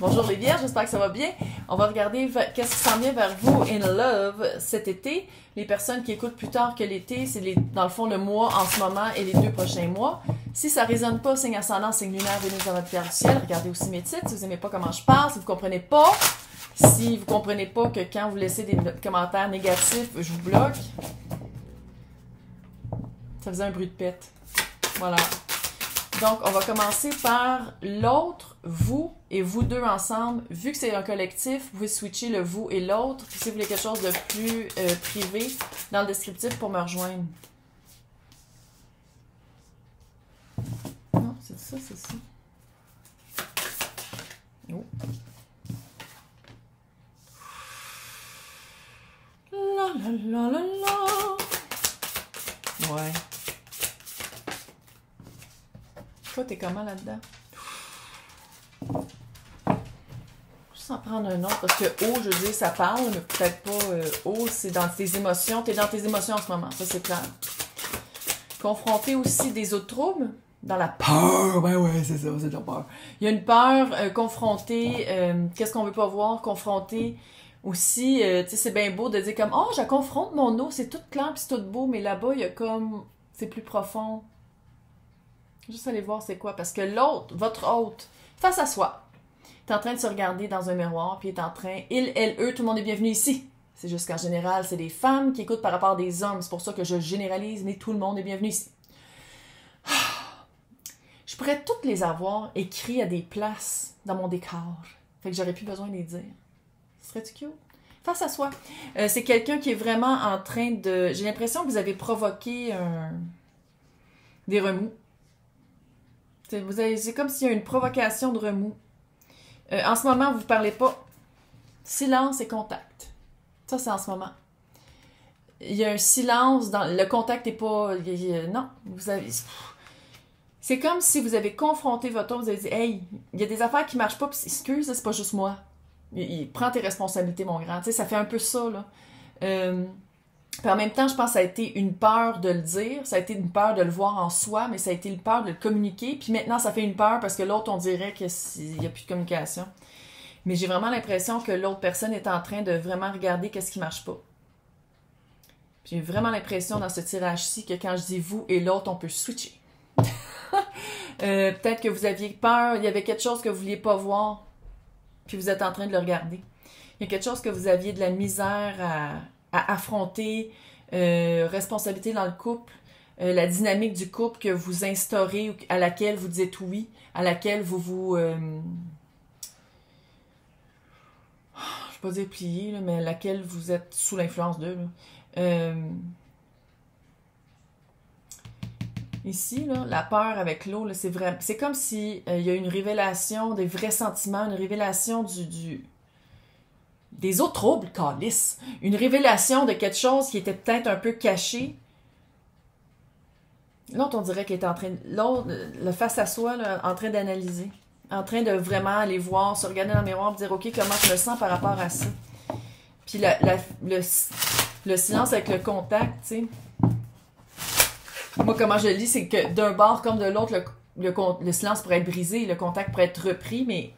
Bonjour les vierges, j'espère que ça va bien. On va regarder qu'est-ce qui s'en vient vers vous in love cet été. Les personnes qui écoutent plus tard que l'été, c'est dans le fond le mois en ce moment et les 2 prochains mois. Si ça résonne pas, signe ascendant, signe lunaire, Vénus dans votre pierre du ciel, regardez aussi mes titres. Si vous aimez pas comment je parle, si vous comprenez pas, que quand vous laissez des commentaires négatifs, je vous bloque. Ça faisait un bruit de pète. Voilà. Donc, on va commencer par l'autre, vous et vous deux ensemble. Vu que c'est un collectif, vous pouvez switcher le vous et l'autre. Puis si vous voulez quelque chose de plus privé, dans le descriptif pour me rejoindre. Non, c'est ça, c'est ça. Oh. La la la la la. Ouais. Toi, t'es comment là-dedans? Juste en prendre un autre, parce que O, je veux dire, ça parle, mais peut-être pas O, c'est dans tes émotions. T'es dans tes émotions en ce moment, ça c'est clair. Confronter aussi des autres troubles, dans la peur, ben ouais, c'est ça, c'est de la peur. Il y a une peur, confronter, qu'est-ce qu'on veut pas voir, confronter aussi, tu sais, c'est bien beau de dire comme, oh, je confronte mon eau, c'est tout clair pis c'est tout beau, mais là-bas, il y a comme, c'est plus profond. Juste aller voir c'est quoi, parce que l'autre, votre hôte, face à soi, est en train de se regarder dans un miroir, puis est en train, il, elle, eux, tout le monde est bienvenu ici. C'est juste qu'en général, c'est des femmes qui écoutent par rapport à des hommes, c'est pour ça que je généralise, mais tout le monde est bienvenu ici. Je pourrais toutes les avoir écrits à des places dans mon décor, fait que j'aurais plus besoin de les dire. Serait-tu cute? Face à soi. C'est quelqu'un qui est vraiment en train de... J'ai l'impression que vous avez provoqué des remous. C'est comme s'il y a une provocation de remous. En ce moment, vous ne parlez pas. Silence et contact. Ça, c'est en ce moment. Il y a un silence dans... Le contact n'est pas... Non, vous avez... C'est comme si vous avez confronté votre autre, vous avez dit « Hey, il y a des affaires qui ne marchent pas, puis excuse, c'est pas juste moi. Prends tes responsabilités, mon grand. » Tu sais, ça fait un peu ça, là. Puis en même temps, je pense que ça a été une peur de le dire, ça a été une peur de le voir en soi, mais ça a été une peur de le communiquer. Puis maintenant, ça fait une peur parce que l'autre, on dirait qu'il n'y a plus de communication. Mais j'ai vraiment l'impression que l'autre personne est en train de vraiment regarder qu'est-ce qui marche pas. J'ai vraiment l'impression dans ce tirage-ci que quand je dis vous et l'autre, on peut switcher. Peut-être que vous aviez peur, il y avait quelque chose que vous vouliez pas voir, puis vous êtes en train de le regarder. Il y a quelque chose que vous aviez de la misère à affronter, responsabilité dans le couple, la dynamique du couple que vous instaurez, à laquelle vous dites oui, à laquelle vous je vais pas dire plier, là, mais à laquelle vous êtes sous l'influence d'eux. Ici, là, la peur avec l'eau, c'est vrai. C'est comme si il y a une révélation des vrais sentiments, une révélation des autres troubles, calice. Une révélation de quelque chose qui était peut-être un peu caché. L'autre, on dirait qu'il est en train... L'autre, le face à soi, là, en train d'analyser. En train de vraiment aller voir, se regarder dans le miroir et dire « Ok, comment je me sens par rapport à ça? » Puis le silence avec le contact, tu sais. Moi, comment je le lis, c'est que d'un bord comme de l'autre, le silence pourrait être brisé, le contact pourrait être repris, mais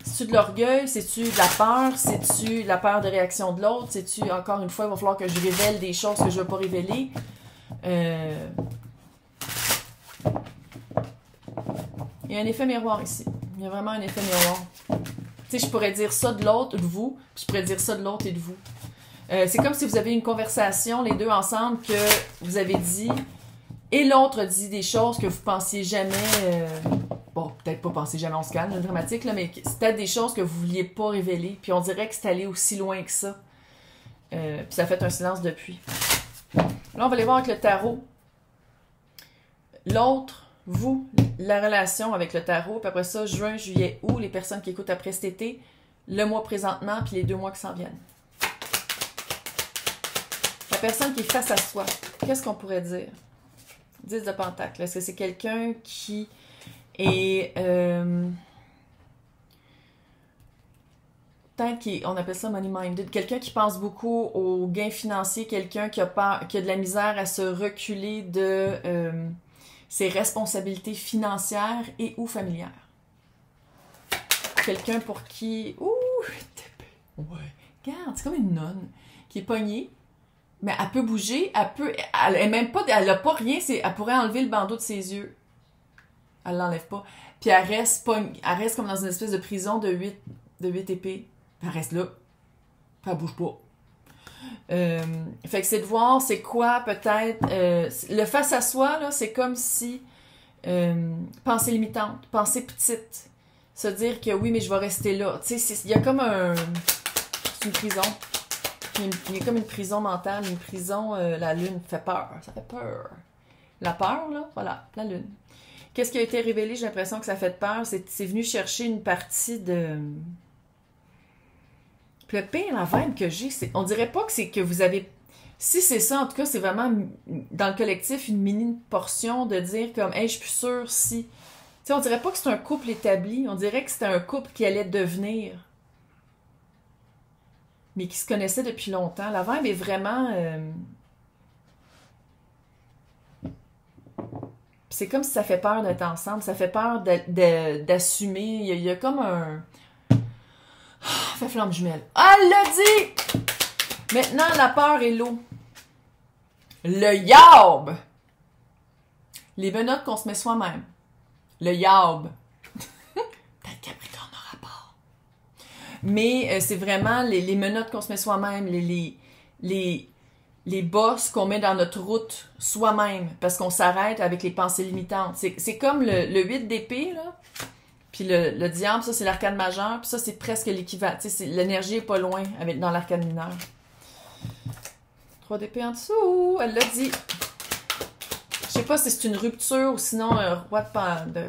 c'est-tu de l'orgueil? C'est-tu de la peur? C'est-tu de la peur de réaction de l'autre? C'est-tu, encore une fois, il va falloir que je révèle des choses que je ne veux pas révéler? Il y a un effet miroir ici. Il y a vraiment un effet miroir. Tu sais, je pourrais dire ça de l'autre, de vous, puis je pourrais dire ça de l'autre et de vous. C'est comme si vous avez une conversation, les deux ensemble, que vous avez dit... Et l'autre dit des choses que vous pensiez jamais... bon, peut-être pas penser jamais, on se calme, dramatique, là, mais c'est peut-être des choses que vous vouliez pas révéler. Puis on dirait que c'est allé aussi loin que ça. Puis ça fait un silence depuis. Là, on va aller voir avec le tarot. L'autre, vous, la relation avec le tarot. Puis après ça, juin, juillet, août, les personnes qui écoutent après cet été, le mois présentement, puis les 2 mois qui s'en viennent. La personne qui est face à soi, qu'est-ce qu'on pourrait dire? 10 de Pentacle. Est-ce que c'est quelqu'un qui est... peut-être qu'on appelle ça money-minded. Quelqu'un qui pense beaucoup aux gains financiers. Quelqu'un qui a de la misère à se reculer de ses responsabilités financières et ou familières. quelqu'un pour qui... Ouh! Ouais. Regarde, c'est comme une nonne qui est pognée, mais elle peut bouger, elle est même pas... Elle a pas rien, elle pourrait enlever le bandeau de ses yeux. Elle l'enlève pas. Puis elle reste comme dans une espèce de prison de 8 épées. Elle reste là. Puis elle bouge pas. Fait que c'est de voir c'est quoi peut-être le face à soi là, c'est comme si pensée limitante, pensée petite, se dire que oui mais je vais rester là, tu sais, il y a comme c'est une prison, il y a comme une prison mentale, une prison, la lune fait peur, ça fait peur, la peur là, voilà, la lune. Qu'est-ce qui a été révélé? J'ai l'impression que ça fait peur, c'est venu chercher une partie de... Puis le pire, la vibe que j'ai, c'est... On dirait pas que c'est que vous avez... Si c'est ça, en tout cas, c'est vraiment, dans le collectif, une mini portion de dire comme « Hey, je suis plus sûre si... » Tu sais, on dirait pas que c'est un couple établi. On dirait que c'était un couple qui allait devenir. Mais qui se connaissait depuis longtemps. La vibe est vraiment... C'est comme si ça fait peur d'être ensemble. Ça fait peur d'assumer. Il y a comme un... Fait flamme jumelle. Ah, elle l'a dit! Maintenant, la peur et l'eau. Le yaub! Les menottes qu'on se met soi-même. Le yaub. Peut-être Capricorne n'aura pas. Mais c'est vraiment les menottes qu'on se met soi-même, les bosses qu'on met dans notre route soi-même, parce qu'on s'arrête avec les pensées limitantes. C'est comme le 8 d'épée, là. Puis le diable, ça, c'est l'arcane majeur. Puis ça, c'est presque l'équivalent. Tu sais, l'énergie est pas loin dans l'arcane mineur. 3 d'épée en dessous. Elle l'a dit. Je sais pas si c'est une rupture ou sinon un roi de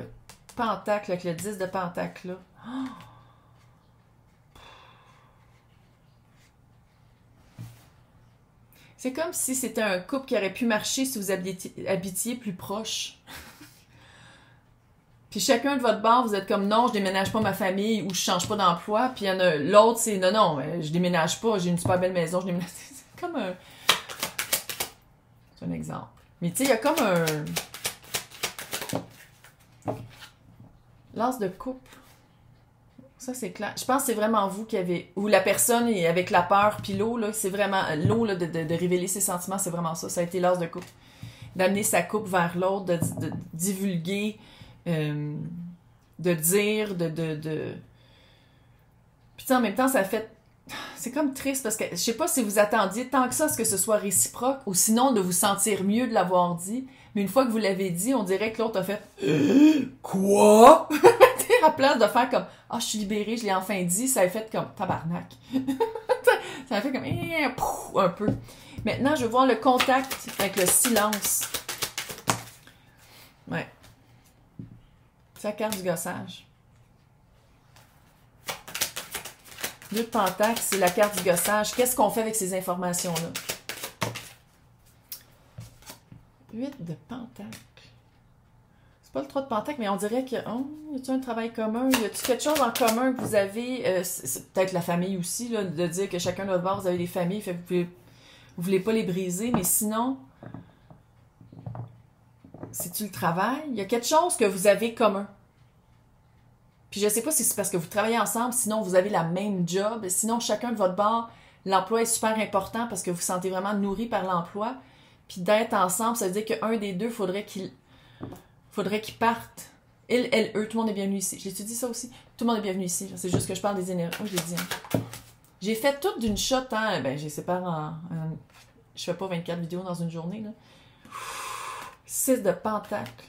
pentacle avec le 10 de pentacle, là. Oh! C'est comme si c'était un couple qui aurait pu marcher si vous habitiez plus proche. Puis chacun de votre bord, vous êtes comme non, je déménage pas ma famille ou je change pas d'emploi. Puis il y en a l'autre, c'est non, je déménage pas, j'ai une super belle maison, je déménage. C'est comme un. C'est un exemple. Mais tu sais, il y a comme un. L'as de coupe. Ça, c'est clair. Je pense que c'est vraiment vous qui avez. Ou la personne avec la peur, puis l'eau, là, c'est vraiment. L'eau, là, de révéler ses sentiments, c'est vraiment ça. Ça a été l'as de coupe. D'amener sa coupe vers l'autre, de divulguer. De dire, Puis en même temps, ça fait... C'est comme triste parce que je sais pas si vous attendiez tant que ça à ce que ce soit réciproque ou sinon de vous sentir mieux de l'avoir dit. Mais une fois que vous l'avez dit, on dirait que l'autre a fait Quoi? À place de faire comme je suis libérée, je l'ai enfin dit, ça a fait comme tabarnak. Ça a fait comme un peu. Maintenant, je veux voir le contact avec le silence. Ouais. C'est la carte du gossage. 2 de pentacle, c'est la carte du gossage. Qu'est-ce qu'on fait avec ces informations-là? 8 de pentacle. C'est pas le 3 de pentacle, mais on dirait que... Oh, y a-t-il un travail commun? Y a-t-il quelque chose en commun que vous avez? C'est peut-être la famille aussi, là, de dire que chacun de votre bord, vous avez des familles, fait que vous voulez pas les briser, mais sinon... C'est-tu le travail? Il y a quelque chose que vous avez commun. Puis je sais pas si c'est parce que vous travaillez ensemble, sinon vous avez la même job, sinon chacun de votre bord, l'emploi est super important parce que vous vous sentez vraiment nourri par l'emploi. Puis d'être ensemble, ça veut dire qu'un des deux, faudrait qu'il parte. Elle, eux, tout le monde est bienvenu ici. J'ai-tu dit ça aussi? Tout le monde est bienvenu ici. C'est juste que je parle des énergies. Oh, je l'ai dit. Hein. J'ai fait tout d'une shot, hein. Ben, j'ai séparé je fais pas 24 vidéos dans une journée, là. 6 de pentacle.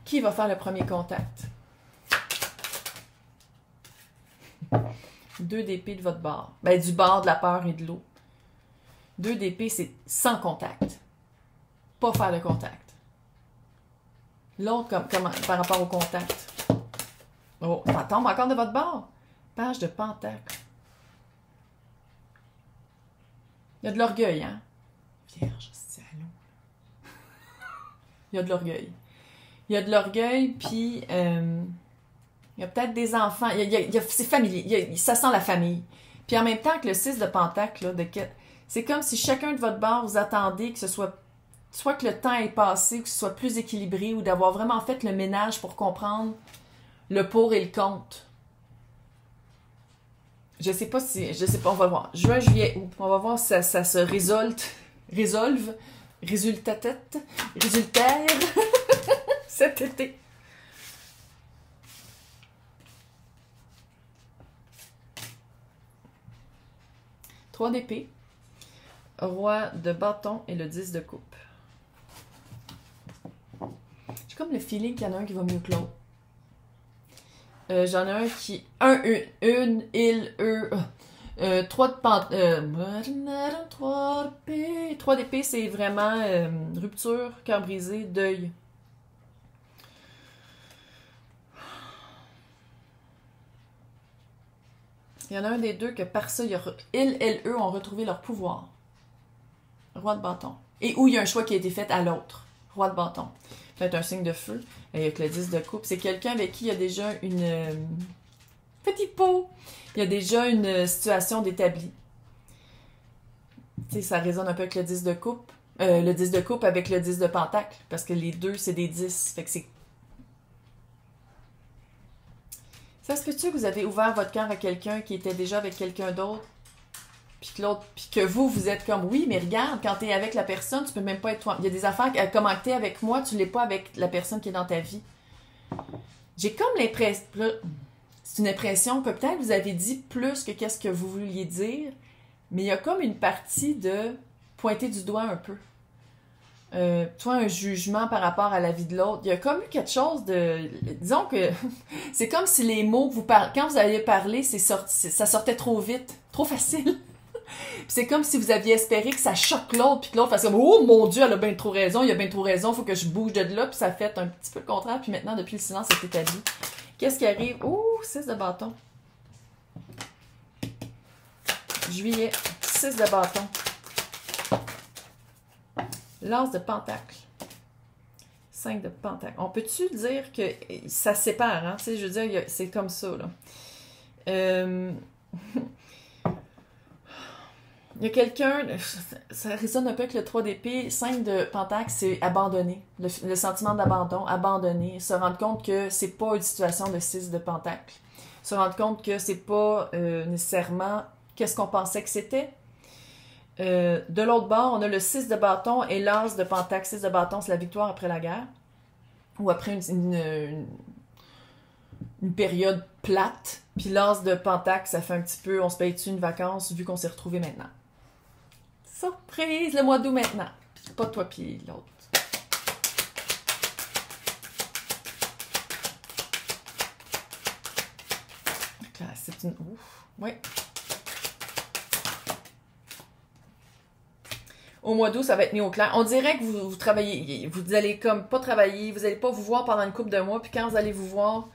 Qui va faire le premier contact? 2 d'épée de votre bord. Ben, du bord de la peur et de l'eau. 2 d'épée, c'est sans contact. Pas faire de contact. L'autre, comme par rapport au contact. Oh, ça tombe encore de votre bord. Page de pentacle. Il y a de l'orgueil, hein? Vierge, c'est allô. Il y a de l'orgueil. Il y a de l'orgueil, puis il y a peut-être des enfants. C'est familier. Ça sent la famille. Puis en même temps que le 6 de pentacle, là, c'est comme si chacun de votre bord, vous attendez que ce soit soit que le temps est passé, ou que ce soit plus équilibré, ou d'avoir vraiment fait le ménage pour comprendre le pour et le contre. Je sais pas, on va voir. Juin, juillet, août. On va voir si ça se résolve, résultaire, cet été. Trois d'épée, roi de bâton et le 10 de coupe. J'ai comme le feeling qu'il y en a un qui va mieux que l'autre. J'en ai un qui... trois d'épée, c'est vraiment rupture, cœur brisé, deuil. Il y en a un des deux que par ça, eux ont retrouvé leur pouvoir. Roi de bâton. Et où il y a un choix qui a été fait à l'autre. Roi de bâton. Peut-être un signe de feu. Avec le 10 de coupe. C'est quelqu'un avec qui il y a déjà une... petit pot. Il y a déjà une situation d'établi. Tu sais, ça résonne un peu avec le 10 de coupe. Le 10 de coupe avec le 10 de pentacle. Parce que les deux, c'est des 10. Fait que c'est... Ça se peut-tu que vous avez ouvert votre cœur à quelqu'un qui était déjà avec quelqu'un d'autre? Puis que vous êtes comme, oui, mais regarde, quand t'es avec la personne, tu peux même pas être toi. Il y a des affaires, comment t'es avec moi, tu l'es pas avec la personne qui est dans ta vie. J'ai comme l'impression, c'est une impression que peut-être vous avez dit plus que qu'est-ce que vous vouliez dire, mais il y a comme une partie de pointer du doigt un peu. Toi, un jugement par rapport à la vie de l'autre. Il y a comme eu quelque chose de... Disons que c'est comme si les mots que vous parlez... Quand vous aviez parlé, ça sortait trop vite, trop facile. Puis c'est comme si vous aviez espéré que ça choque l'autre, puis que l'autre fasse comme « Oh mon Dieu, elle a bien trop raison, il a bien trop raison, faut que je bouge de là. » Puis ça fait un petit peu le contraire, puis maintenant, depuis le silence, c'est établi. Qu'est-ce qui arrive? Oh, 6 de bâton. Juillet, 6 de bâton. L'as de pentacle. 5 de pentacle. On peut-tu dire que ça se sépare, hein? Tu sais, je veux dire, c'est comme ça, là. Il y a quelqu'un, ça résonne un peu avec le 3 d'épée, 5 de pentacle, c'est abandonner. Le sentiment d'abandon, abandonner. Se rendre compte que c'est pas une situation de 6 de pentacle. Se rendre compte que c'est pas nécessairement qu'est-ce qu'on pensait que c'était. De l'autre bord, on a le 6 de bâton et l'as de pentacle. 6 de bâton, c'est la victoire après la guerre. Ou après une période plate. Puis l'as de pentacle, ça fait un petit peu, on se paye-tu une vacance vu qu'on s'est retrouvés maintenant. Surprise, le mois d'août maintenant. Puis pas toi puis l'autre. C'est une... Ouf, oui. Au mois d'août, ça va être mis au clair. On dirait que vous travaillez, vous allez comme pas travailler, vous allez pas vous voir pendant une couple de mois, puis quand vous allez vous voir,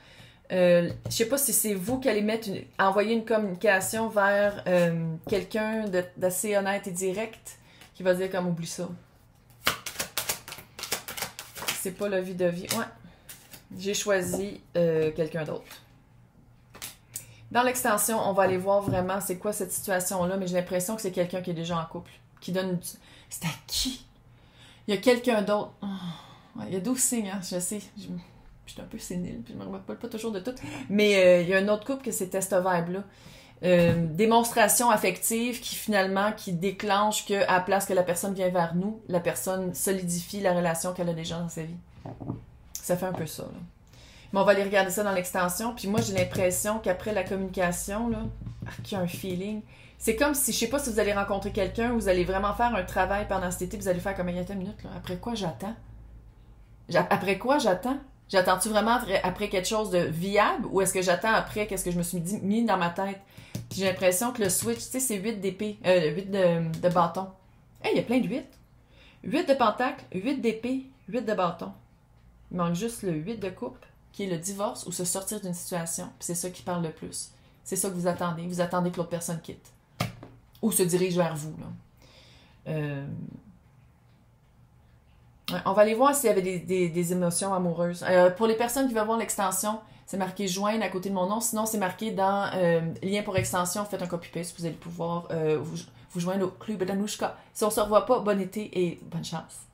je sais pas si c'est vous qui allez envoyer une communication vers quelqu'un d'assez honnête et direct, qui va dire comme oublie ça. C'est pas la vie de vie. Ouais. J'ai choisi quelqu'un d'autre. Dans l'extension, on va aller voir vraiment c'est quoi cette situation-là, mais j'ai l'impression que c'est quelqu'un qui est déjà en couple. Qui donne... C'est à qui? Il y a quelqu'un d'autre. Oh, ouais, il y a 12 signes, hein, je sais. Je suis un peu sénile, puis je me rappelle pas toujours de tout. Mais il y a un autre couple que c'est cette vibe-là. Démonstration affective qui déclenche que à la place que la personne vient vers nous, la personne solidifie la relation qu'elle a déjà dans sa vie. Ça fait un peu ça, là. Mais on va aller regarder ça dans l'extension. Puis moi, j'ai l'impression qu'après la communication, là, qu'il y a un feeling... C'est comme si, je sais pas si vous allez rencontrer quelqu'un, vous allez vraiment faire un travail pendant cet été, vous allez faire comme il y a une minute, là. Après quoi j'attends? Après quoi j'attends? J'attends-tu vraiment après quelque chose de viable ou est-ce que j'attends après qu'est-ce que je me suis mis dans ma tête? Puis j'ai l'impression que le switch, tu sais, c'est 8 d'épée, 8 de bâton. Hey, il y a plein de 8. 8 de pentacle, 8 d'épée, 8 de bâton. Il manque juste le 8 de coupe, qui est le divorce ou se sortir d'une situation. Puis c'est ça qui parle le plus. C'est ça que vous attendez. Vous attendez que l'autre personne quitte. Ou se dirige vers vous, là. On va aller voir s'il y avait des émotions amoureuses. Pour les personnes qui veulent voir l'extension, c'est marqué « Joindre » à côté de mon nom. Sinon, c'est marqué dans « Lien pour extension ». Faites un copy-paste, vous allez pouvoir vous joindre au Club d'Anouchka. Si on ne se revoit pas, bon été et bonne chance.